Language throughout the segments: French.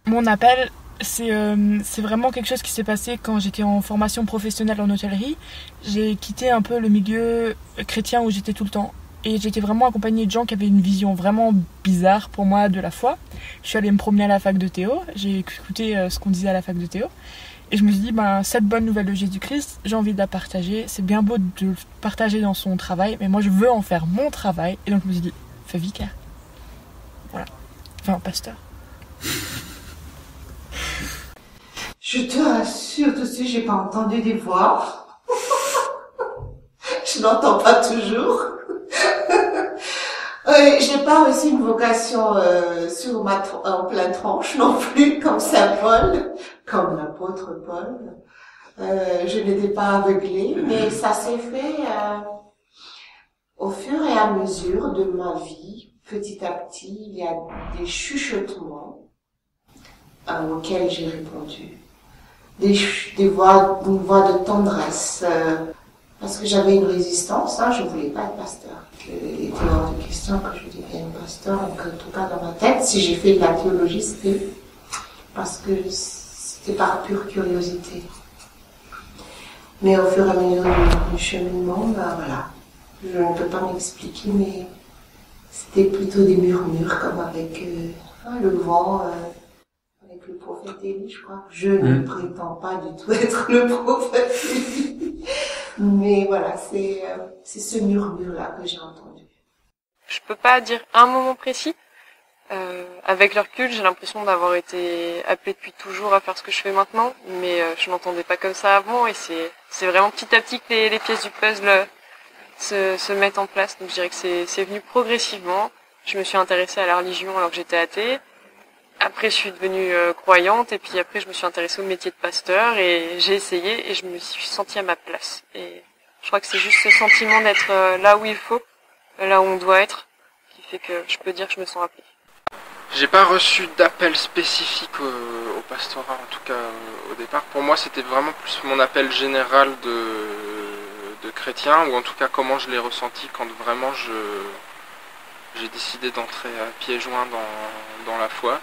Mon appel, c'est vraiment quelque chose qui s'est passé quand j'étais en formation professionnelle en hôtellerie. J'ai quitté un peu le milieu chrétien où j'étais tout le temps. Et j'étais vraiment accompagnée de gens qui avaient une vision vraiment bizarre pour moi de la foi. Je suis allée me promener à la fac de Théo, j'ai écouté ce qu'on disait à la fac de Théo. Et je me suis dit, cette bonne nouvelle de Jésus-Christ, j'ai envie de la partager. C'est bien beau de le partager dans son travail, mais moi je veux en faire mon travail. Et donc je me suis dit, fais vicaire. Voilà. Enfin, pasteur. Je te rassure, tout de suite, j'ai pas entendu des voix. Je n'entends pas toujours. J'ai pas reçu une vocation en pleine tranche non plus, comme Saint Paul, comme l'apôtre Paul. Je n'étais pas aveuglée, mais ça s'est fait au fur et à mesure de ma vie. Petit à petit, il y a des chuchotements auxquels j'ai répondu. Une voix de tendresse, parce que j'avais une résistance, je voulais pas être pasteur. Il était hors de question que je devienne pasteur, donc en tout cas dans ma tête, si j'ai fait de la théologie, c'était parce que c'était par pure curiosité. Mais au fur et à mesure du cheminement, voilà, je ne peux pas m'expliquer, mais c'était plutôt des murmures, comme avec le vent, avec le prophète Élie, je crois. Je ne prétends pas du tout être le prophète Élie. Mais voilà, c'est ce murmure-là que j'ai entendu. Je peux pas dire un moment précis. Avec le recul, j'ai l'impression d'avoir été appelée depuis toujours à faire ce que je fais maintenant, mais je m'entendais pas comme ça avant, et c'est vraiment petit à petit que les pièces du puzzle se mettent en place. Donc je dirais que c'est venu progressivement. Je me suis intéressée à la religion alors que j'étais athée. Après, je suis devenue croyante, et puis après, je me suis intéressée au métier de pasteur, et j'ai essayé, et je me suis sentie à ma place. Et je crois que c'est juste ce sentiment d'être là où il faut, là où on doit être, qui fait que je peux dire que je me sens appelée. J'ai pas reçu d'appel spécifique au pastorat, en tout cas au départ. Pour moi, c'était vraiment plus mon appel général de chrétien, ou en tout cas comment je l'ai ressenti quand vraiment j'ai décidé d'entrer à pieds joints dans la foi.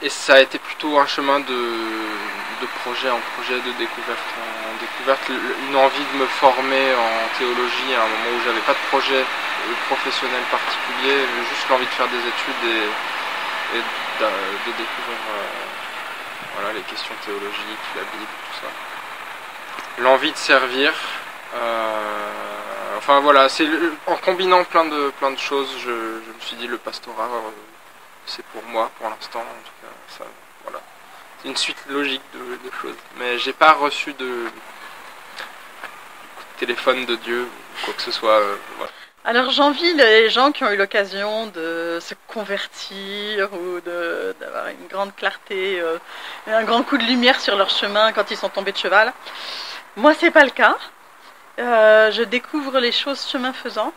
Et ça a été plutôt un chemin de projet en projet, de découverte en découverte, une envie de me former en théologie à un moment où j'avais pas de projet professionnel particulier, mais juste l'envie de faire des études et de découvrir les questions théologiques, la Bible, tout ça. L'envie de servir. Enfin voilà, c'est en combinant plein de choses, je me suis dit le pastorat, c'est pour moi pour l'instant, en tout cas, ça, voilà. C'est une suite logique de choses. Mais j'ai pas reçu de téléphone de Dieu ou quoi que ce soit. Voilà. Alors j'envie les gens qui ont eu l'occasion de se convertir ou d'avoir une grande clarté, un grand coup de lumière sur leur chemin quand ils sont tombés de cheval. Moi c'est pas le cas. Je découvre les choses chemin faisant.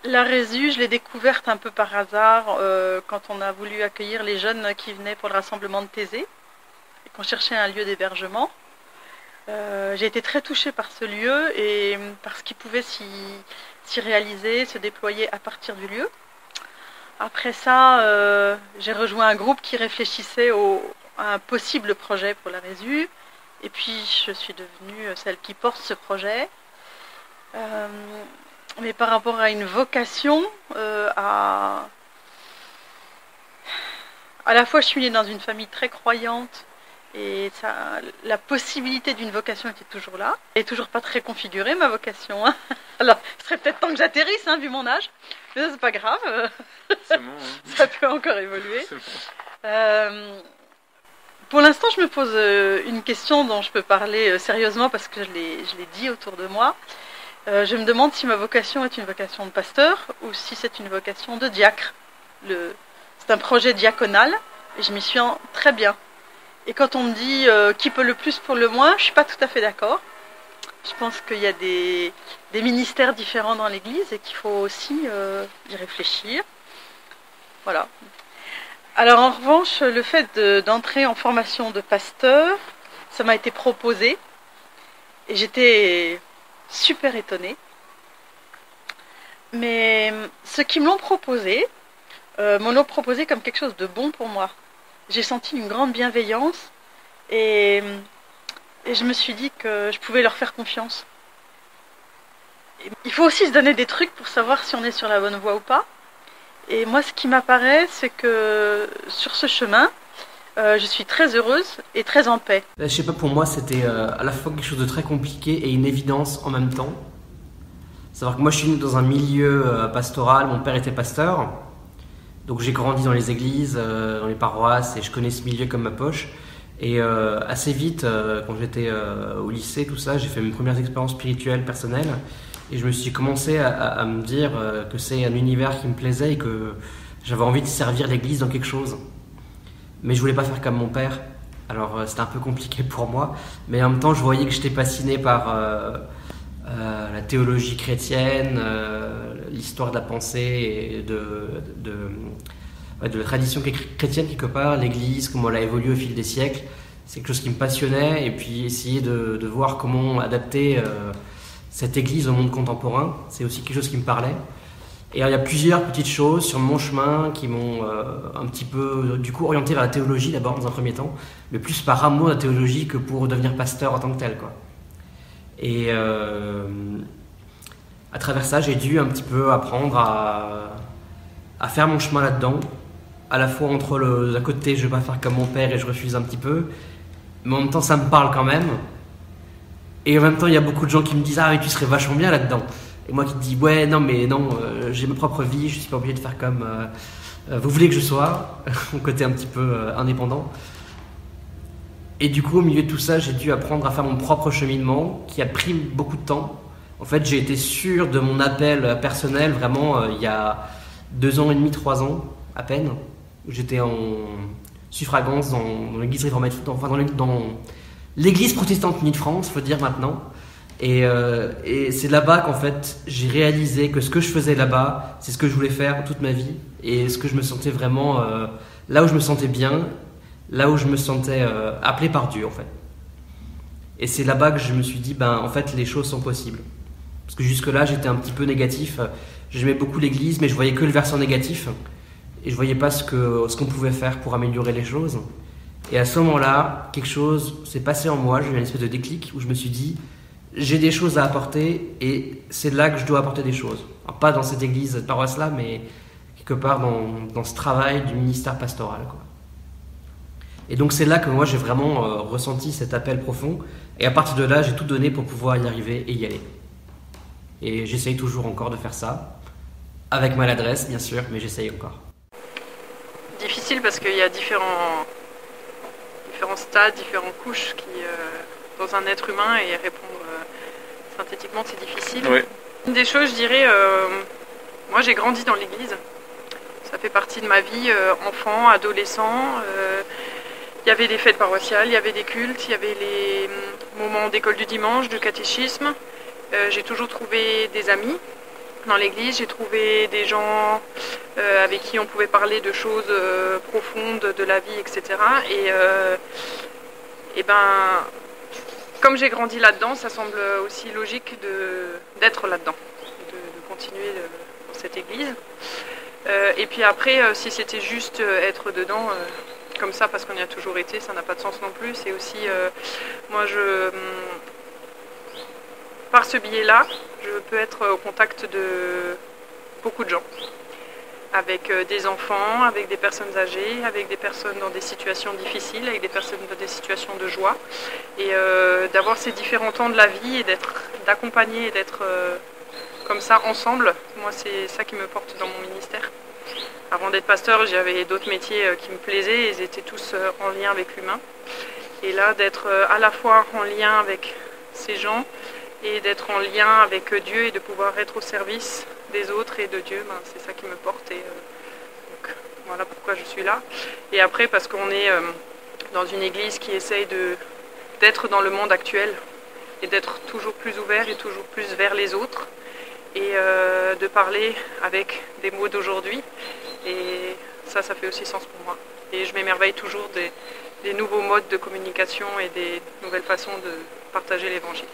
La Résu, je l'ai découverte un peu par hasard quand on a voulu accueillir les jeunes qui venaient pour le rassemblement de Thésée et qu'on cherchait un lieu d'hébergement. J'ai été très touchée par ce lieu et par ce qui pouvait s'y réaliser, se déployer à partir du lieu. Après ça, j'ai rejoint un groupe qui réfléchissait à un possible projet pour la Résu. Et puis, je suis devenue celle qui porte ce projet. Mais par rapport à une vocation, à la fois, je suis née dans une famille très croyante, et la possibilité d'une vocation était toujours là. Elle n'est toujours pas très configurée, ma vocation. Alors, ce serait peut-être temps que j'atterrisse, vu mon âge. Mais ça, c'est pas grave. C'est bon, hein. Ça peut encore évoluer. C'est bon. Pour l'instant, je me pose une question dont je peux parler sérieusement parce que je l'ai dit autour de moi. Je me demande si ma vocation est une vocation de pasteur ou si c'est une vocation de diacre. C'est un projet diaconal et je m'y suis très bien. Et quand on me dit qui peut le plus pour le moins, je ne suis pas tout à fait d'accord. Je pense qu'il y a des ministères différents dans l'Église et qu'il faut aussi y réfléchir. Voilà. Alors en revanche, le fait d'entrer en formation de pasteur, ça m'a été proposé et j'étais super étonnée. Mais ceux qui me l'ont proposé, m'en ont proposé comme quelque chose de bon pour moi. J'ai senti une grande bienveillance et je me suis dit que je pouvais leur faire confiance. Il faut aussi se donner des trucs pour savoir si on est sur la bonne voie ou pas. Et moi, ce qui m'apparaît, c'est que sur ce chemin, je suis très heureuse et très en paix. Je sais pas, pour moi, c'était à la fois quelque chose de très compliqué et une évidence en même temps. Savoir que moi, je suis né dans un milieu pastoral, mon père était pasteur. Donc j'ai grandi dans les églises, dans les paroisses, et je connais ce milieu comme ma poche. Et assez vite, quand j'étais au lycée, tout ça, j'ai fait mes premières expériences spirituelles, personnelles. Et je me suis commencé à me dire que c'est un univers qui me plaisait et que j'avais envie de servir l'église dans quelque chose. Mais je voulais pas faire comme mon père. Alors c'était un peu compliqué pour moi. Mais en même temps, je voyais que j'étais fasciné par la théologie chrétienne, l'histoire de la pensée et de la tradition chrétienne quelque part, l'église, comment elle a évolué au fil des siècles. C'est quelque chose qui me passionnait, et puis essayer de voir comment adapter cette église au monde contemporain, c'est aussi quelque chose qui me parlait. Et alors, il y a plusieurs petites choses sur mon chemin qui m'ont un petit peu du coup orienté vers la théologie d'abord dans un premier temps, mais plus par amour de la théologie que pour devenir pasteur en tant que tel, quoi. Et à travers ça, j'ai dû un petit peu apprendre à faire mon chemin là-dedans, à la fois entre d'un côté je ne vais pas faire comme mon père et je refuse un petit peu, mais en même temps ça me parle quand même. Et en même temps il y a beaucoup de gens qui me disent « Ah mais tu serais vachement bien là-dedans ». Et moi qui te dis « Ouais non mais non, j'ai ma propre vie, je ne suis pas obligé de faire comme vous voulez que je sois », mon côté un petit peu indépendant. Et du coup, au milieu de tout ça, j'ai dû apprendre à faire mon propre cheminement, qui a pris beaucoup de temps. En fait, j'ai été sûr de mon appel personnel, vraiment, il y a 2 ans et demi, 3 ans, à peine, où j'étais en suffragance dans l'église réformée, enfin dans l'église protestante unie de France, faut dire maintenant. Et c'est là-bas qu'en fait, j'ai réalisé que ce que je faisais là-bas, c'est ce que je voulais faire toute ma vie, et ce que je me sentais vraiment, là où je me sentais bien, là où je me sentais appelé par Dieu en fait. Et c'est là-bas que je me suis dit, en fait les choses sont possibles. Parce que jusque-là j'étais un petit peu négatif, j'aimais beaucoup l'église mais je voyais que le versant négatif et je voyais pas ce qu'on pouvait faire pour améliorer les choses. Et à ce moment-là, quelque chose s'est passé en moi, j'ai eu une espèce de déclic où je me suis dit, j'ai des choses à apporter et c'est là que je dois apporter des choses. Alors, pas dans cette église, cette paroisse-là, mais quelque part dans ce travail du ministère pastoral, quoi. Et donc c'est là que moi j'ai vraiment ressenti cet appel profond, et à partir de là j'ai tout donné pour pouvoir y arriver et y aller. Et j'essaye toujours encore de faire ça, avec maladresse bien sûr, mais j'essaye encore. Difficile parce qu'il y a différents stades, différentes couches dans un être humain, et répondre synthétiquement c'est difficile. Oui. Une des choses, je dirais, moi j'ai grandi dans l'église, ça fait partie de ma vie, enfant, adolescent. Il y avait des fêtes paroissiales, il y avait des cultes, il y avait les moments d'école du dimanche, de catéchisme. J'ai toujours trouvé des amis dans l'église, j'ai trouvé des gens avec qui on pouvait parler de choses profondes de la vie, etc. Et comme j'ai grandi là-dedans, ça semble aussi logique d'être là-dedans, de continuer dans cette église. Et puis après, si c'était juste être dedans... comme ça parce qu'on y a toujours été, ça n'a pas de sens non plus. C'est aussi, moi par ce biais-là, je peux être au contact de beaucoup de gens, avec des enfants, avec des personnes âgées, avec des personnes dans des situations difficiles, avec des personnes dans des situations de joie, et d'avoir ces différents temps de la vie et d'accompagner et d'être comme ça ensemble. Moi c'est ça qui me porte dans mon ministère. Avant d'être pasteur, j'avais d'autres métiers qui me plaisaient, et ils étaient tous en lien avec l'humain. Et là, d'être à la fois en lien avec ces gens et d'être en lien avec Dieu et de pouvoir être au service des autres et de Dieu, c'est ça qui me porte. Et donc, voilà pourquoi je suis là. Et après, parce qu'on est dans une église qui essaye d'être dans le monde actuel et d'être toujours plus ouvert et toujours plus vers les autres, et de parler avec des mots d'aujourd'hui. Et ça fait aussi sens pour moi. Et je m'émerveille toujours des nouveaux modes de communication et des nouvelles façons de partager l'évangile.